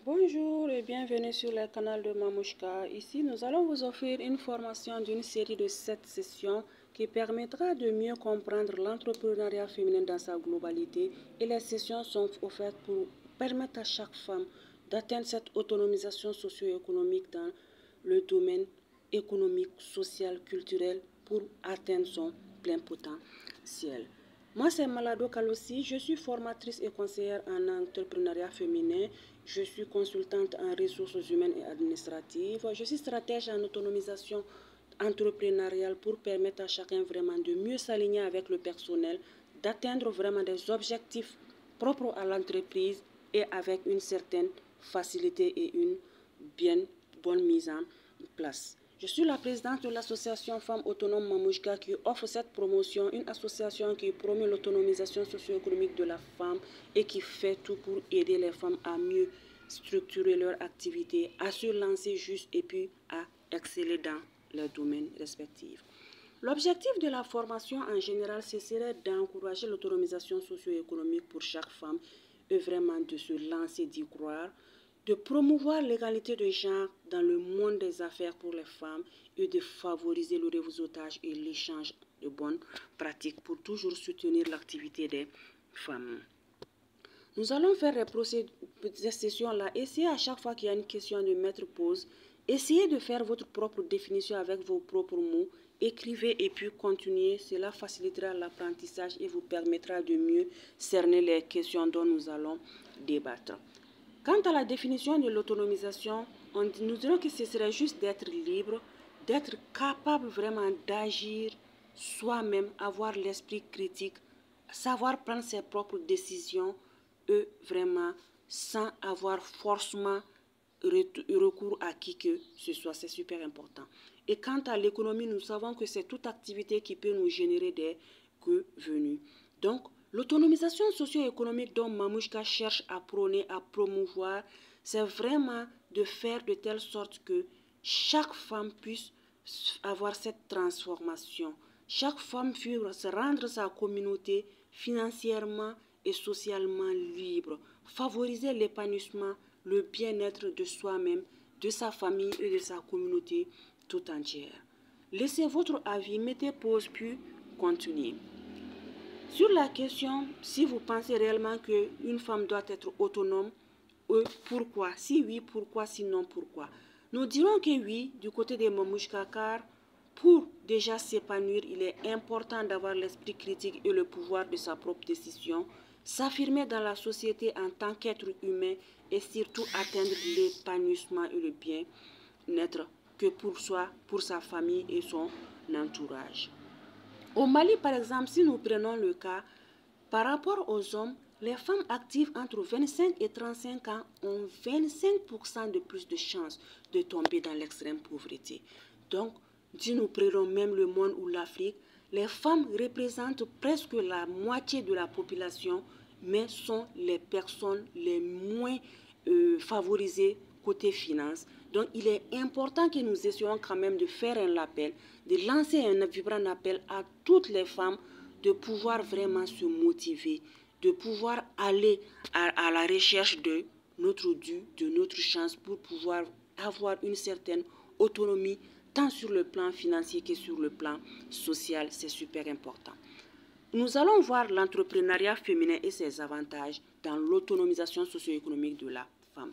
Bonjour et bienvenue sur le canal de Mamouchka. Ici, nous allons vous offrir une formation d'une série de 7 sessions qui permettra de mieux comprendre l'entrepreneuriat féminin dans sa globalité, et les sessions sont offertes pour permettre à chaque femme d'atteindre cette autonomisation socio-économique dans le domaine économique, social, culturel pour atteindre son plein potentiel. Moi, c'est Malado Kalossi, je suis formatrice et conseillère en entrepreneuriat féminin. Je suis consultante en ressources humaines et administratives. Je suis stratège en autonomisation entrepreneuriale pour permettre à chacun vraiment de mieux s'aligner avec le personnel, d'atteindre vraiment des objectifs propres à l'entreprise et avec une certaine facilité et une bonne mise en place. Je suis la présidente de l'association Femmes Autonomes Mamouchka qui offre cette promotion, une association qui promeut l'autonomisation socio-économique de la femme et qui fait tout pour aider les femmes à mieux structurer leur activité, à se lancer juste et puis à exceller dans leurs domaines respectifs. L'objectif de la formation en général, ce serait d'encourager l'autonomisation socio-économique pour chaque femme et vraiment de se lancer, d'y croire, de promouvoir l'égalité de genre dans le monde des affaires pour les femmes et de favoriser le réseautage et l'échange de bonnes pratiques pour toujours soutenir l'activité des femmes. Nous allons faire ces sessions-là. Essayez à chaque fois qu'il y a une question de mettre pause. Essayez de faire votre propre définition avec vos propres mots. Écrivez et puis continuez. Cela facilitera l'apprentissage et vous permettra de mieux cerner les questions dont nous allons débattre. Quant à la définition de l'autonomisation, nous dirons que ce serait juste d'être libre, d'être capable vraiment d'agir soi-même, avoir l'esprit critique, savoir prendre ses propres décisions et vraiment sans avoir forcément recours à qui que ce soit. C'est super important. Et quant à l'économie, nous savons que c'est toute activité qui peut nous générer des revenus. Donc, l'autonomisation socio-économique dont Mamouchka cherche à prôner, à promouvoir, c'est vraiment de faire de telle sorte que chaque femme puisse avoir cette transformation. Chaque femme puisse rendre sa communauté financièrement et socialement libre, favoriser l'épanouissement, le bien-être de soi-même, de sa famille et de sa communauté tout entière. Laissez votre avis, mettez pause puis continuez. Sur la question, si vous pensez réellement qu'une femme doit être autonome, pourquoi? Si oui, pourquoi? Sinon, pourquoi? Nous dirons que oui, du côté des Mamouchka, car pour déjà s'épanouir, il est important d'avoir l'esprit critique et le pouvoir de sa propre décision, s'affirmer dans la société en tant qu'être humain et surtout atteindre l'épanouissement et le bien-être que pour soi, pour sa famille et son entourage. Au Mali, par exemple, si nous prenons le cas, par rapport aux hommes, les femmes actives entre 25 et 35 ans ont 25% de plus de chances de tomber dans l'extrême pauvreté. Donc, si nous prenons même le monde ou l'Afrique, les femmes représentent presque la moitié de la population, mais sont les personnes les moins favorisées côté finance. Donc, il est important que nous essayons quand même de faire un appel, de lancer un vibrant appel à toutes les femmes de pouvoir vraiment se motiver, de pouvoir aller à la recherche de notre dû, de notre chance pour pouvoir avoir une certaine autonomie, tant sur le plan financier que sur le plan social. C'est super important. Nous allons voir l'entrepreneuriat féminin et ses avantages dans l'autonomisation socio-économique de la femme.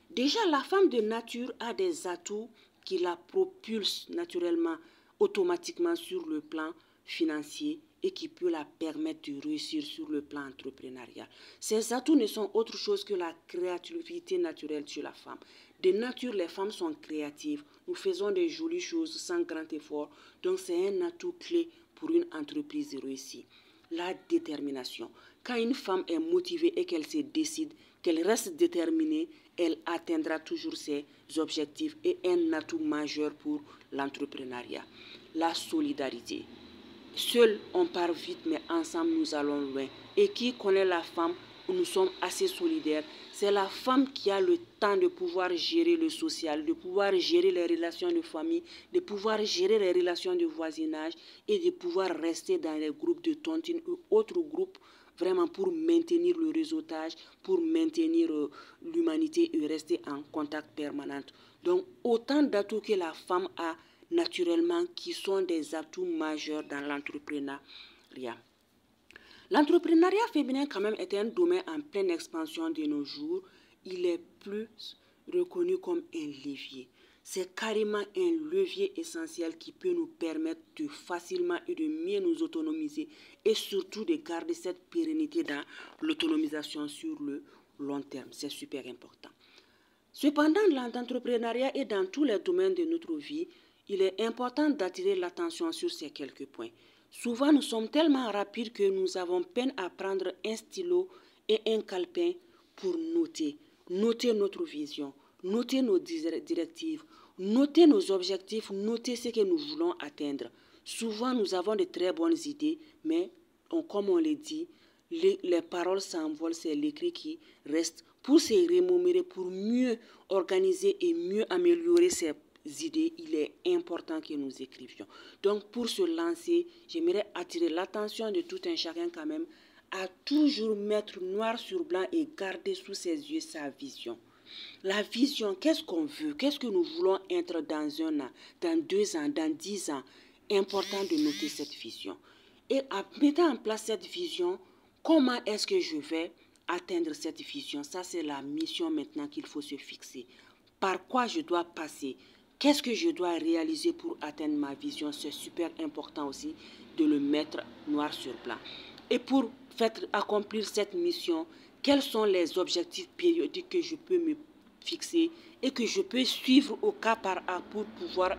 Déjà, la femme de nature a des atouts qui la propulsent naturellement, automatiquement sur le plan financier et qui peut la permettre de réussir sur le plan entrepreneurial. Ces atouts ne sont autre chose que la créativité naturelle chez la femme. De nature, les femmes sont créatives. Nous faisons des jolies choses sans grand effort. Donc, c'est un atout clé pour une entreprise réussie. La détermination. Quand une femme est motivée et qu'elle se décide, qu'elle reste déterminée, elle atteindra toujours ses objectifs et un atout majeur pour l'entrepreneuriat. La solidarité. Seul on part vite, mais ensemble nous allons loin. Et qui connaît la femme, nous sommes assez solidaires. C'est la femme qui a le temps de pouvoir gérer le social, de pouvoir gérer les relations de famille, de pouvoir gérer les relations de voisinage et de pouvoir rester dans les groupes de tontines ou autres groupes vraiment pour maintenir le réseautage, pour maintenir l'humanité et rester en contact permanent. Donc, autant d'atouts que la femme a naturellement qui sont des atouts majeurs dans l'entrepreneuriat. L'entrepreneuriat féminin quand même est un domaine en pleine expansion de nos jours. Il est plus reconnu comme un levier. C'est carrément un levier essentiel qui peut nous permettre de facilement et de mieux nous autonomiser et surtout de garder cette pérennité dans l'autonomisation sur le long terme. C'est super important. Cependant, l'entrepreneuriat est dans tous les domaines de notre vie. Il est important d'attirer l'attention sur ces quelques points. Souvent, nous sommes tellement rapides que nous avons peine à prendre un stylo et un calepin pour noter. Noter notre vision, noter nos directives, noter nos objectifs, noter ce que nous voulons atteindre. Souvent, nous avons de très bonnes idées, mais comme on l'a dit, les paroles s'envolent, c'est l'écrit qui reste pour se remémorer, pour mieux organiser et mieux améliorer ces idées. Il est important que nous écrivions. Donc, pour se lancer, j'aimerais attirer l'attention de tout un chacun quand même à toujours mettre noir sur blanc et garder sous ses yeux sa vision. La vision, qu'est-ce qu'on veut? Qu'est-ce que nous voulons être dans 1 an, dans 2 ans, dans 10 ans? Important de noter cette vision. Et en mettant en place cette vision, comment est-ce que je vais atteindre cette vision? Ça, c'est la mission maintenant qu'il faut se fixer. Par quoi je dois passer? Qu'est-ce que je dois réaliser pour atteindre ma vision? C'est super important aussi de le mettre noir sur blanc. Et pour accomplir cette mission, quels sont les objectifs périodiques que je peux me fixer et que je peux suivre au cas par cas pour pouvoir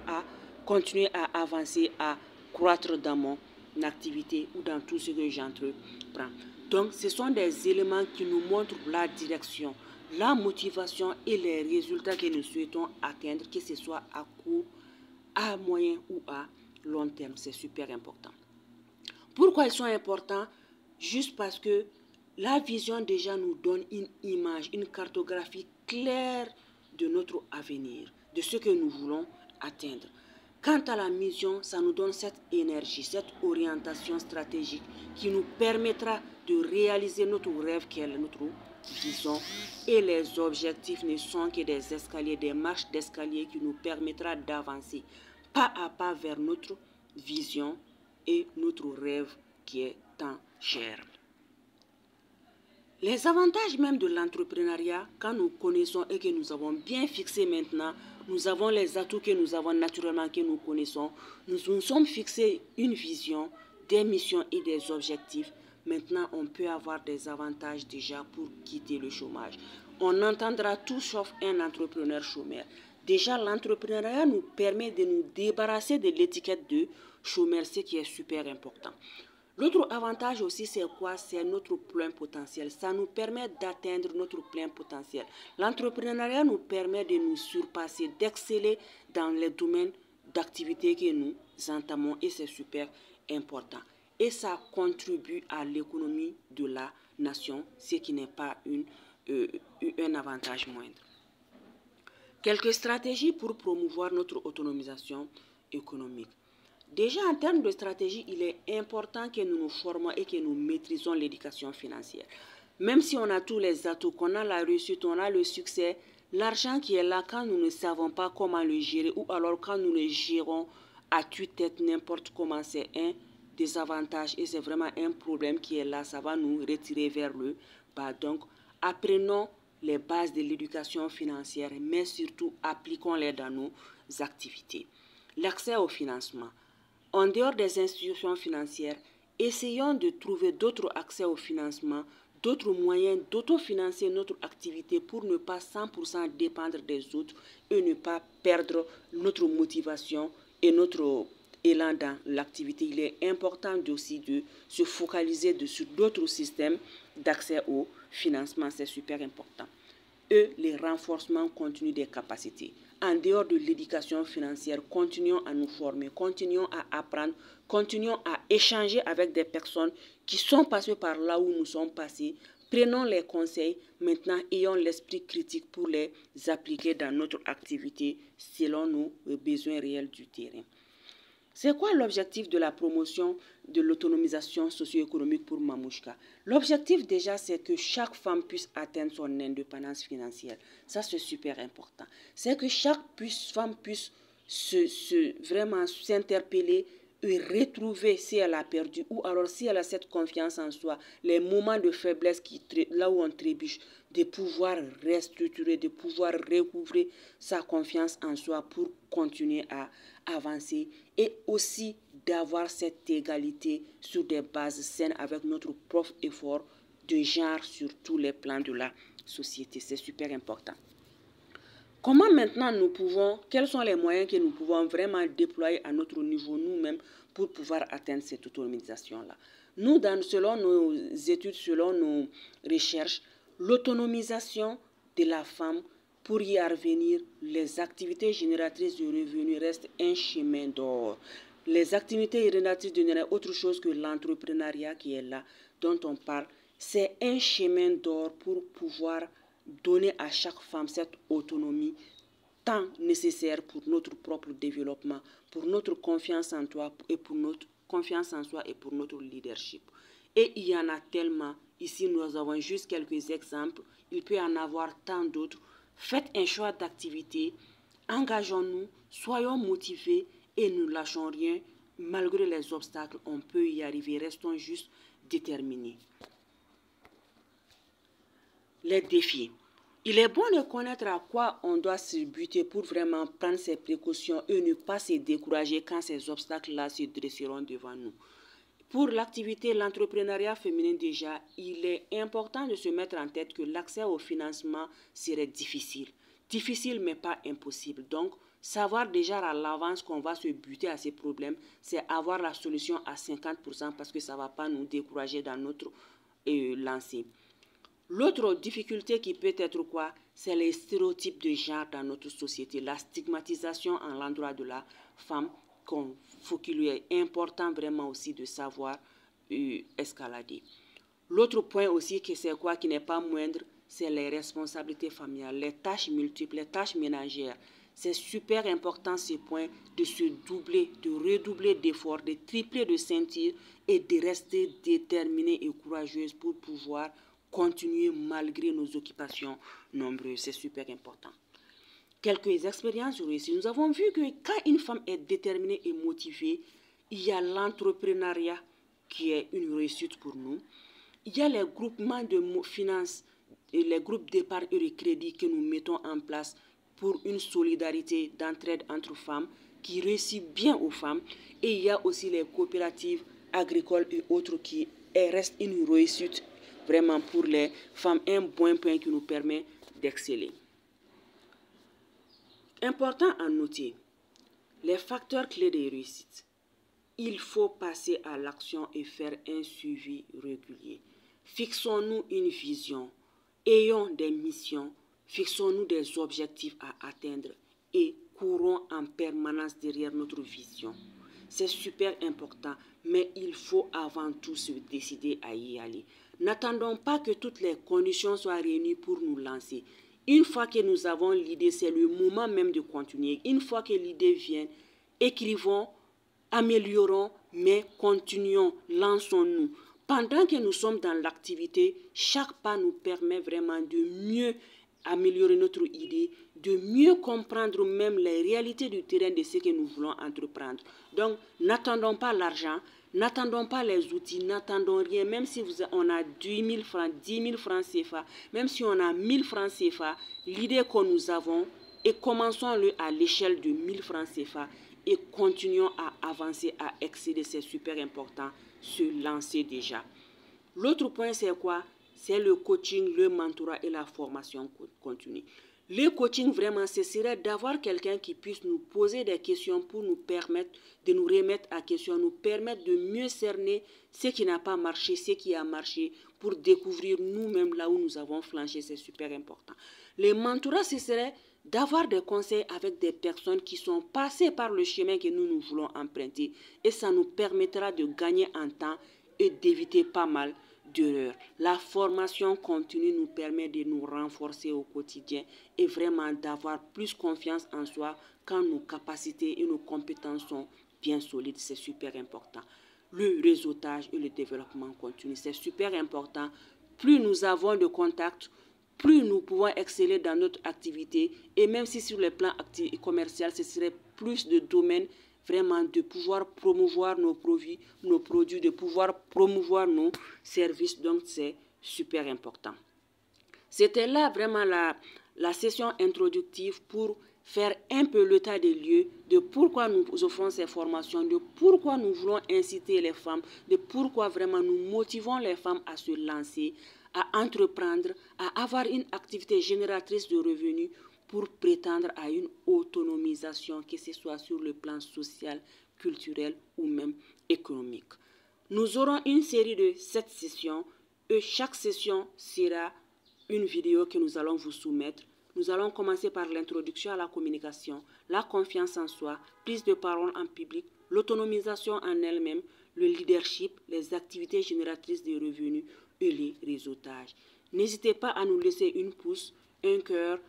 continuer à avancer, à croître dans mon activité ou dans tout ce que j'entreprends. Donc, ce sont des éléments qui nous montrent la direction, la motivation et les résultats que nous souhaitons atteindre, que ce soit à court, à moyen ou à long terme. C'est super important. Pourquoi ils sont importants? Juste parce que la vision déjà nous donne une image, une cartographie claire de notre avenir, de ce que nous voulons atteindre. Quant à la mission, ça nous donne cette énergie, cette orientation stratégique qui nous permettra de réaliser notre rêve qui est notre vision. Et les objectifs ne sont que des escaliers, des marches d'escalier qui nous permettra d'avancer pas à pas vers notre vision et notre rêve qui est tant cher. Les avantages même de l'entrepreneuriat, quand nous connaissons et que nous avons bien fixé maintenant, nous avons les atouts que nous avons naturellement, que nous connaissons. Nous nous sommes fixés une vision, des missions et des objectifs. Maintenant, on peut avoir des avantages déjà pour quitter le chômage. On entendra tout sauf un entrepreneur chômeur. Déjà, l'entrepreneuriat nous permet de nous débarrasser de l'étiquette de chômeur, ce qui est super important. L'autre avantage aussi, c'est quoi? C'est notre plein potentiel. Ça nous permet d'atteindre notre plein potentiel. L'entrepreneuriat nous permet de nous surpasser, d'exceller dans les domaines d'activité que nous entamons et c'est super important. Et ça contribue à l'économie de la nation, ce qui n'est pas un avantage moindre. Quelques stratégies pour promouvoir notre autonomisation économique. Déjà, en termes de stratégie, il est important que nous nous formons et que nous maîtrisons l'éducation financière. Même si on a tous les atouts, qu'on a la réussite, on a le succès, l'argent qui est là, quand nous ne savons pas comment le gérer, ou alors quand nous le gérons à tue-tête n'importe comment, c'est un désavantage et c'est vraiment un problème qui est là, ça va nous retirer vers le bas. Donc, apprenons les bases de l'éducation financière, mais surtout appliquons-les dans nos activités. L'accès au financement. En dehors des institutions financières, essayons de trouver d'autres accès au financement, d'autres moyens d'autofinancer notre activité pour ne pas 100% dépendre des autres et ne pas perdre notre motivation et notre élan dans l'activité. Il est important aussi de se focaliser sur d'autres systèmes d'accès au financement, c'est super important. Et les renforcements continus des capacités. En dehors de l'éducation financière, continuons à nous former, continuons à apprendre, continuons à échanger avec des personnes qui sont passées par là où nous sommes passés. Prenons les conseils, maintenant ayons l'esprit critique pour les appliquer dans notre activité selon nos besoins réels du terrain. C'est quoi l'objectif de la promotion de l'autonomisation socio-économique pour Mamouchka? L'objectif déjà, c'est que chaque femme puisse atteindre son indépendance financière. Ça, c'est super important. C'est que chaque femme puisse vraiment s'interpeller et retrouver si elle a perdu ou alors si elle a cette confiance en soi, les moments de faiblesse là où on trébuche, de pouvoir restructurer, de pouvoir recouvrer sa confiance en soi pour continuer à avancer et aussi d'avoir cette égalité sur des bases saines avec notre propre effort de genre sur tous les plans de la société. C'est super important. Comment maintenant quels sont les moyens que nous pouvons vraiment déployer à notre niveau nous-mêmes pour pouvoir atteindre cette autonomisation-là? Nous, selon nos études, selon nos recherches, l'autonomisation de la femme, pour y parvenir, les activités génératrices de revenus restent un chemin d'or. Les activités génératrices de revenus, autre chose que l'entrepreneuriat qui est là, dont on parle, c'est un chemin d'or pour pouvoir donner à chaque femme cette autonomie tant nécessaire pour notre propre développement, pour notre confiance en soi et pour notre leadership. Et il y en a tellement. Ici, nous avons juste quelques exemples. Il peut y en avoir tant d'autres. Faites un choix d'activité. Engageons-nous, soyons motivés et ne lâchons rien. Malgré les obstacles, on peut y arriver. Restons juste déterminés. Les défis. Il est bon de connaître à quoi on doit se buter pour vraiment prendre ses précautions et ne pas se décourager quand ces obstacles-là se dresseront devant nous. Pour l'activité, l'entrepreneuriat féminin déjà, il est important de se mettre en tête que l'accès au financement serait difficile. Difficile mais pas impossible. Donc, savoir déjà à l'avance qu'on va se buter à ces problèmes, c'est avoir la solution à 50% parce que ça ne va pas nous décourager dans notre lancée. L'autre difficulté qui peut être quoi? C'est les stéréotypes de genre dans notre société, la stigmatisation à l'endroit de la femme, qu'il lui est important vraiment aussi de savoir escalader. L'autre point aussi, c'est quoi qui n'est pas moindre, c'est les responsabilités familiales, les tâches multiples, les tâches ménagères. C'est super important ce point de se doubler, de redoubler d'efforts, de tripler de ceinture et de rester déterminée et courageuse pour pouvoir continuer malgré nos occupations nombreuses. C'est super important. Quelques expériences réussies. Nous avons vu que quand une femme est déterminée et motivée, il y a l'entrepreneuriat qui est une réussite pour nous. Il y a les groupements de finances et les groupes d'épargne et de crédit que nous mettons en place pour une solidarité d'entraide entre femmes qui réussit bien aux femmes. Et il y a aussi les coopératives agricoles et autres qui restent une réussite vraiment pour les femmes, un bon point qui nous permet d'exceller. Important à noter, les facteurs clés de réussite. Il faut passer à l'action et faire un suivi régulier. Fixons-nous une vision, ayons des missions, fixons-nous des objectifs à atteindre et courons en permanence derrière notre vision. C'est super important, mais il faut avant tout se décider à y aller. N'attendons pas que toutes les conditions soient réunies pour nous lancer. Une fois que nous avons l'idée, c'est le moment même de continuer. Une fois que l'idée vient, écrivons, améliorons, mais continuons, lançons-nous. Pendant que nous sommes dans l'activité, chaque pas nous permet vraiment de mieux améliorer notre idée, de mieux comprendre même les réalités du terrain de ce que nous voulons entreprendre. Donc, n'attendons pas l'argent, n'attendons pas les outils, n'attendons rien, même si on a 10 000 francs CFA, même si on a 1000 francs CFA, l'idée que nous avons, et commençons-le à l'échelle de 1000 francs CFA et continuons à avancer, à excéder, c'est super important, se lancer déjà. L'autre point, c'est quoi? C'est le coaching, le mentorat et la formation continue. Le coaching, vraiment, ce serait d'avoir quelqu'un qui puisse nous poser des questions pour nous permettre de nous remettre à question, nous permettre de mieux cerner ce qui n'a pas marché, ce qui a marché, pour découvrir nous-mêmes là où nous avons flanché, c'est super important. Le mentorat, ce serait d'avoir des conseils avec des personnes qui sont passées par le chemin que nous voulons emprunter et ça nous permettra de gagner en temps et d'éviter pas mal d'erreurs. La formation continue nous permet de nous renforcer au quotidien et vraiment d'avoir plus confiance en soi quand nos capacités et nos compétences sont bien solide, c'est super important. Le réseautage et le développement continu, c'est super important. Plus nous avons de contacts, plus nous pouvons exceller dans notre activité. Et même si sur le plan commercial, ce serait plus de domaines vraiment de pouvoir promouvoir nos produits, de pouvoir promouvoir nos services. Donc, c'est super important. C'était là vraiment la session introductive pour faire un peu l'état des lieux de pourquoi nous offrons ces formations, de pourquoi nous voulons inciter les femmes, de pourquoi vraiment nous motivons les femmes à se lancer, à entreprendre, à avoir une activité génératrice de revenus pour prétendre à une autonomisation, que ce soit sur le plan social, culturel ou même économique. Nous aurons une série de 7 sessions et chaque session sera une vidéo que nous allons vous soumettre. Nous allons commencer par l'introduction à la communication, la confiance en soi, prise de parole en public, l'autonomisation en elle-même, le leadership, les activités génératrices de revenus et les réseautages. N'hésitez pas à nous laisser une pouce, un cœur,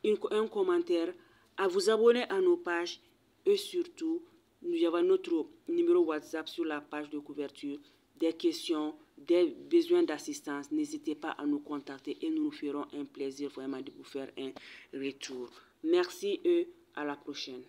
un commentaire, à vous abonner à nos pages et surtout, nous avons notre numéro WhatsApp sur la page de couverture. Des questions, des besoins d'assistance, n'hésitez pas à nous contacter et nous ferons un plaisir vraiment de vous faire un retour. Merci et à la prochaine.